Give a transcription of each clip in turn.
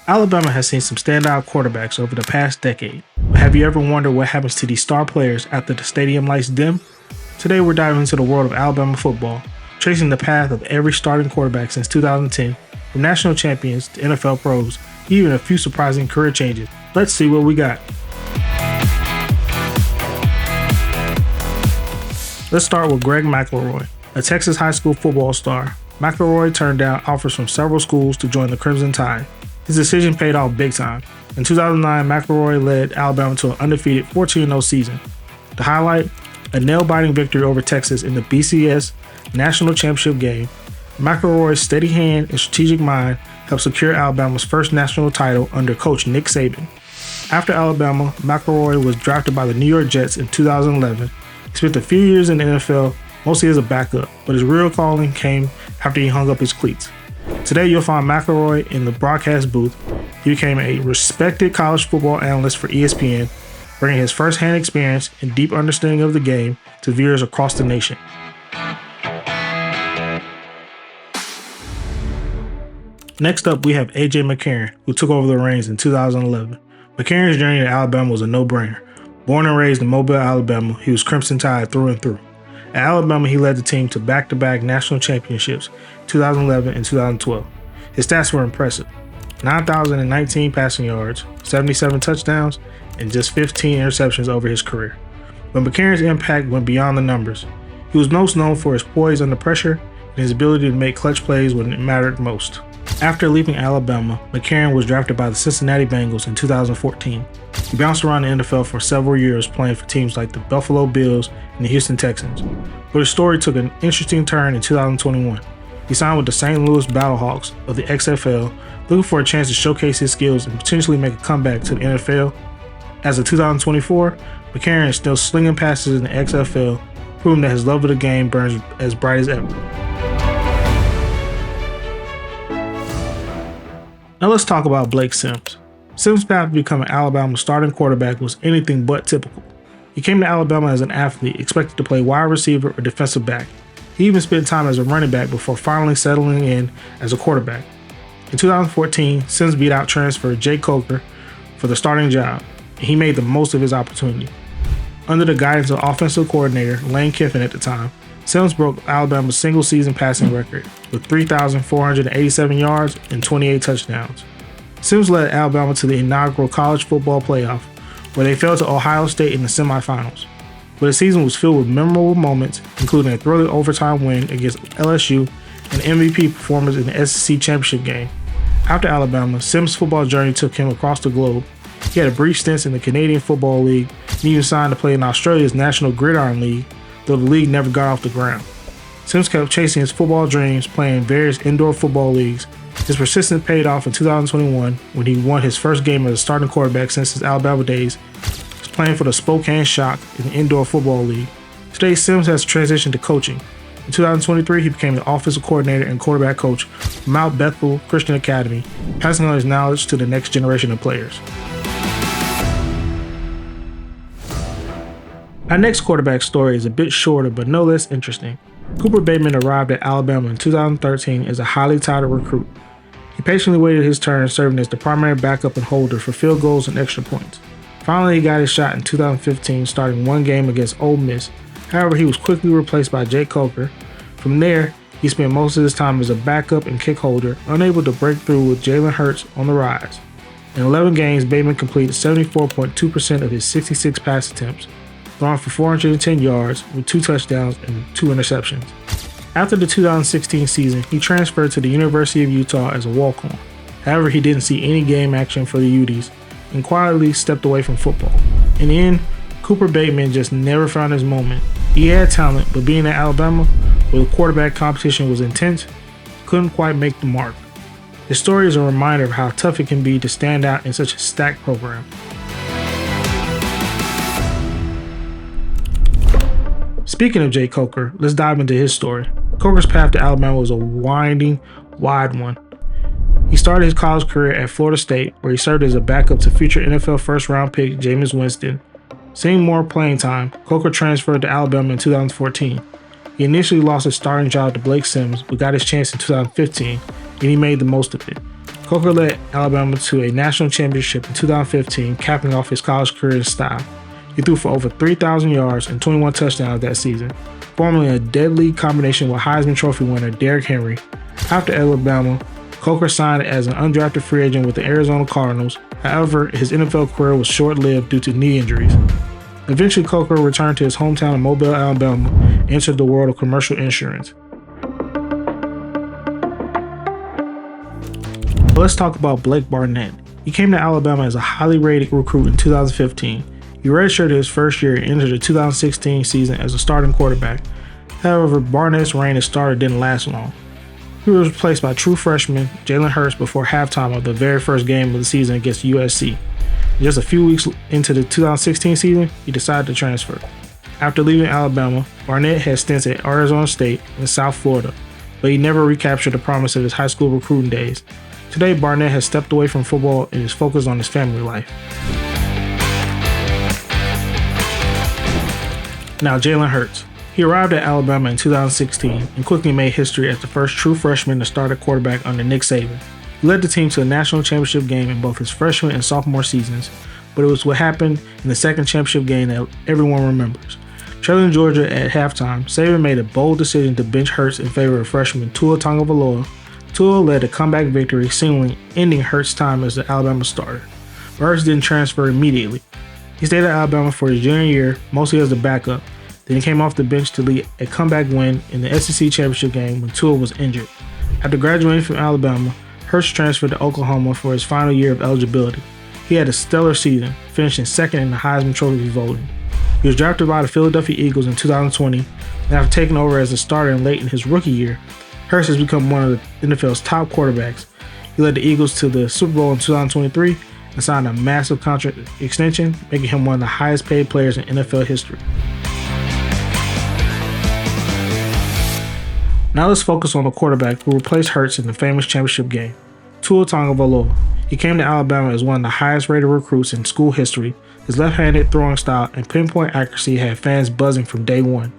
Alabama has seen some standout quarterbacks over the past decade, but have you ever wondered what happens to these star players after the stadium lights dim? Today we're diving into the world of Alabama football, tracing the path of every starting quarterback since 2010, from national champions to NFL pros, even a few surprising career changes. Let's see what we got. Let's start with Greg McElroy, a Texas high school football star. McElroy turned down offers from several schools to join the Crimson Tide. His decision paid off big time. In 2009, McElroy led Alabama to an undefeated 14-0 season. The highlight? A nail-biting victory over Texas in the BCS National Championship game. McElroy's steady hand and strategic mind helped secure Alabama's first national title under coach Nick Saban. After Alabama, McElroy was drafted by the New York Jets in 2011. He spent a few years in the NFL, mostly as a backup, but his real calling came after he hung up his cleats. Today, you'll find McElroy in the broadcast booth. He became a respected college football analyst for ESPN, bringing his first-hand experience and deep understanding of the game to viewers across the nation. Next up, we have AJ McCarron, who took over the reins in 2011. McCarron's journey to Alabama was a no-brainer. Born and raised in Mobile, Alabama, he was Crimson Tide through and through. At Alabama, he led the team to back-to-back national championships, 2011 and 2012. His stats were impressive: 9,019 passing yards, 77 touchdowns, and just 15 interceptions over his career. But McCarron's impact went beyond the numbers. He was most known for his poise under pressure and his ability to make clutch plays when it mattered most. After leaving Alabama, McCarron was drafted by the Cincinnati Bengals in 2014. He bounced around the NFL for several years, playing for teams like the Buffalo Bills and the Houston Texans. But his story took an interesting turn in 2021. He signed with the St. Louis Battlehawks of the XFL, looking for a chance to showcase his skills and potentially make a comeback to the NFL. As of 2024, McCarron is still slinging passes in the XFL, proving that his love of the game burns as bright as ever. Now let's talk about Blake Sims. Sims' path to becoming Alabama's starting quarterback was anything but typical. He came to Alabama as an athlete, expected to play wide receiver or defensive back. He even spent time as a running back before finally settling in as a quarterback. In 2014, Sims beat out transfer Jay Coker for the starting job, and he made the most of his opportunity. Under the guidance of offensive coordinator Lane Kiffin at the time, Sims broke Alabama's single-season passing record with 3,487 yards and 28 touchdowns. Sims led Alabama to the inaugural college football playoff, where they fell to Ohio State in the semifinals. But the season was filled with memorable moments, including a thrilling overtime win against LSU and MVP performance in the SEC championship game. After Alabama, Sims' football journey took him across the globe. He had a brief stint in the Canadian Football League and even signed to play in Australia's National Gridiron League, though the league never got off the ground. Sims kept chasing his football dreams, playing in various indoor football leagues. His persistence paid off in 2021 when he won his first game as a starting quarterback since his Alabama days. He was playing for the Spokane Shock in the Indoor Football League. Today, Sims has transitioned to coaching. In 2023, he became the offensive coordinator and quarterback coach for Mount Bethel Christian Academy, passing on his knowledge to the next generation of players. Our next quarterback story is a bit shorter but no less interesting. Cooper Bateman arrived at Alabama in 2013 as a highly touted recruit. He patiently waited his turn, serving as the primary backup and holder for field goals and extra points. Finally, he got his shot in 2015, starting one game against Ole Miss. However, he was quickly replaced by Jay Coker. From there, he spent most of his time as a backup and kick holder, unable to break through with Jalen Hurts on the rise. In 11 games, Bateman completed 74.2% of his 66 pass attempts, throwing for 410 yards with 2 touchdowns and 2 interceptions. After the 2016 season, he transferred to the University of Utah as a walk-on. However, he didn't see any game action for the Utes and quietly stepped away from football. In the end, Cooper Bateman just never found his moment. He had talent, but being at Alabama, where the quarterback competition was intense, he couldn't quite make the mark. His story is a reminder of how tough it can be to stand out in such a stacked program. Speaking of Jay Coker, let's dive into his story. Coker's path to Alabama was a winding, wide one. He started his college career at Florida State, where he served as a backup to future NFL first-round pick Jameis Winston. Seeing more playing time, Coker transferred to Alabama in 2014. He initially lost his starting job to Blake Sims, but got his chance in 2015, and he made the most of it. Coker led Alabama to a national championship in 2015, capping off his college career in style. He threw for over 3,000 yards and 21 touchdowns that season, forming a deadly combination with Heisman Trophy winner Derrick Henry. After Alabama, Coker signed as an undrafted free agent with the Arizona Cardinals. However, his NFL career was short-lived due to knee injuries. Eventually, Coker returned to his hometown of Mobile, Alabama, and entered the world of commercial insurance. Let's talk about Blake Barnett. He came to Alabama as a highly rated recruit in 2015. He redshirted his first year and entered the 2016 season as a starting quarterback. However, Barnett's reign as starter didn't last long. He was replaced by true freshman Jalen Hurts before halftime of the very first game of the season against USC. Just a few weeks into the 2016 season, he decided to transfer. After leaving Alabama, Barnett had stints at Arizona State and South Florida, but he never recaptured the promise of his high school recruiting days. Today, Barnett has stepped away from football and is focused on his family life. Now, Jalen Hurts. He arrived at Alabama in 2016 and quickly made history as the first true freshman to start at quarterback under Nick Saban. He led the team to a national championship game in both his freshman and sophomore seasons, but it was what happened in the second championship game that everyone remembers. Trailing Georgia at halftime, Saban made a bold decision to bench Hurts in favor of freshman Tua Tagovailoa. Tua led a comeback victory, seemingly ending Hurts' time as the Alabama starter. But Hurts didn't transfer immediately. He stayed at Alabama for his junior year, mostly as a backup. Then he came off the bench to lead a comeback win in the SEC championship game when Tua was injured. After graduating from Alabama, Hurts transferred to Oklahoma for his final year of eligibility. He had a stellar season, finishing second in the Heisman Trophy voting. He was drafted by the Philadelphia Eagles in 2020, and after taking over as a starter late in his rookie year, Hurts has become one of the NFL's top quarterbacks. He led the Eagles to the Super Bowl in 2023 and signed a massive contract extension, making him one of the highest paid players in NFL history. Now let's focus on the quarterback who replaced Hurts in the famous championship game, Tua Tagovailoa. He came to Alabama as one of the highest rated recruits in school history. His left-handed throwing style and pinpoint accuracy had fans buzzing from day one.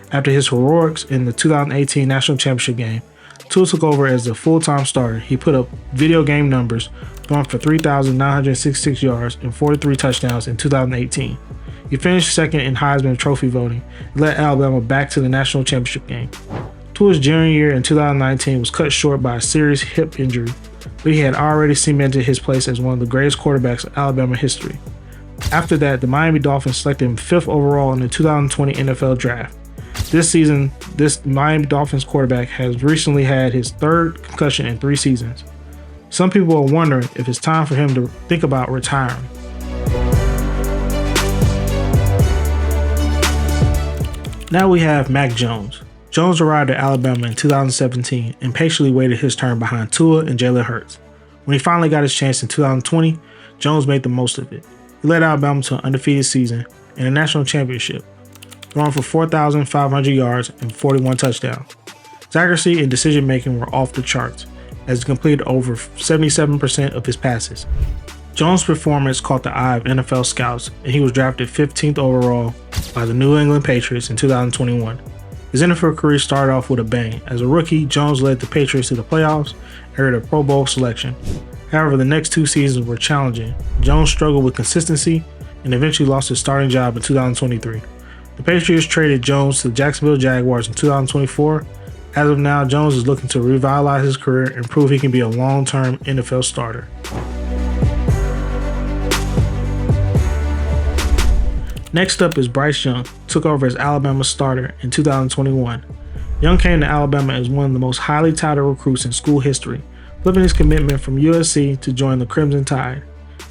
After his heroics in the 2018 National Championship game, Tua took over as the full-time starter. He put up video game numbers, throwing for 3,966 yards and 43 touchdowns in 2018. He finished second in Heisman Trophy voting and led Alabama back to the National Championship game. Tua's junior year in 2019 was cut short by a serious hip injury, but he had already cemented his place as one of the greatest quarterbacks in Alabama history. After that, the Miami Dolphins selected him 5th overall in the 2020 NFL Draft. This season, this Miami Dolphins quarterback has recently had his 3rd concussion in 3 seasons. Some people are wondering if it's time for him to think about retiring. Now we have Mac Jones. Jones arrived at Alabama in 2017 and patiently waited his turn behind Tua and Jalen Hurts. When he finally got his chance in 2020, Jones made the most of it. He led Alabama to an undefeated season and a national championship, throwing for 4,500 yards and 41 touchdowns. His accuracy and decision-making were off the charts, as he completed over 77% of his passes. Jones' performance caught the eye of NFL scouts, and he was drafted 15th overall by the New England Patriots in 2021. His NFL career started off with a bang. As a rookie, Jones led the Patriots to the playoffs and earned a Pro Bowl selection. However, the next 2 seasons were challenging. Jones struggled with consistency and eventually lost his starting job in 2023. The Patriots traded Jones to the Jacksonville Jaguars in 2024. As of now, Jones is looking to revitalize his career and prove he can be a long-term NFL starter. Next up is Bryce Young, took over as Alabama's starter in 2021. Young came to Alabama as one of the most highly touted recruits in school history, flipping his commitment from USC to join the Crimson Tide.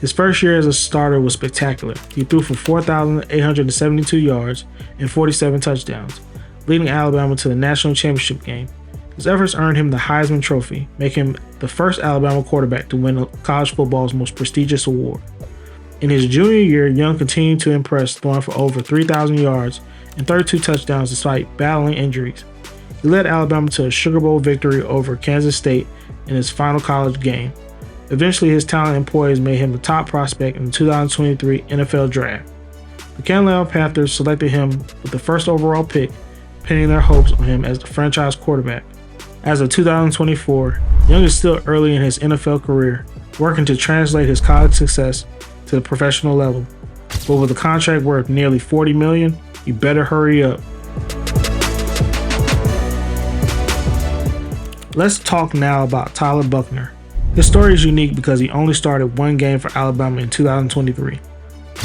His first year as a starter was spectacular. He threw for 4,872 yards and 47 touchdowns, leading Alabama to the national championship game. His efforts earned him the Heisman Trophy, making him the first Alabama quarterback to win college football's most prestigious award. In his junior year, Young continued to impress, throwing for over 3,000 yards and 32 touchdowns despite battling injuries. He led Alabama to a Sugar Bowl victory over Kansas State in his final college game. Eventually, his talent and poise made him the top prospect in the 2023 NFL Draft. The Carolina Panthers selected him with the 1st overall pick, pinning their hopes on him as the franchise quarterback. As of 2024, Young is still early in his NFL career, working to translate his college success to the professional level. But with a contract worth nearly $40 million, you better hurry up. Let's talk now about Tyler Buchner. His story is unique because he only started one game for Alabama in 2023.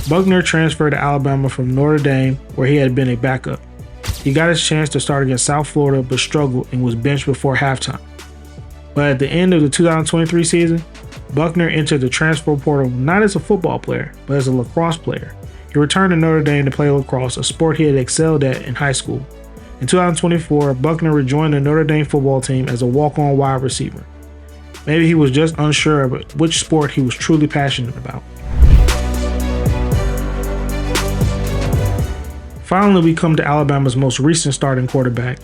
Buchner transferred to Alabama from Notre Dame, where he had been a backup. He got his chance to start against South Florida but struggled and was benched before halftime. But at the end of the 2023 season, Buchner entered the transfer portal not as a football player, but as a lacrosse player. He returned to Notre Dame to play lacrosse, a sport he had excelled at in high school. In 2024, Buchner rejoined the Notre Dame football team as a walk-on wide receiver. Maybe he was just unsure about which sport he was truly passionate about. Finally, we come to Alabama's most recent starting quarterback,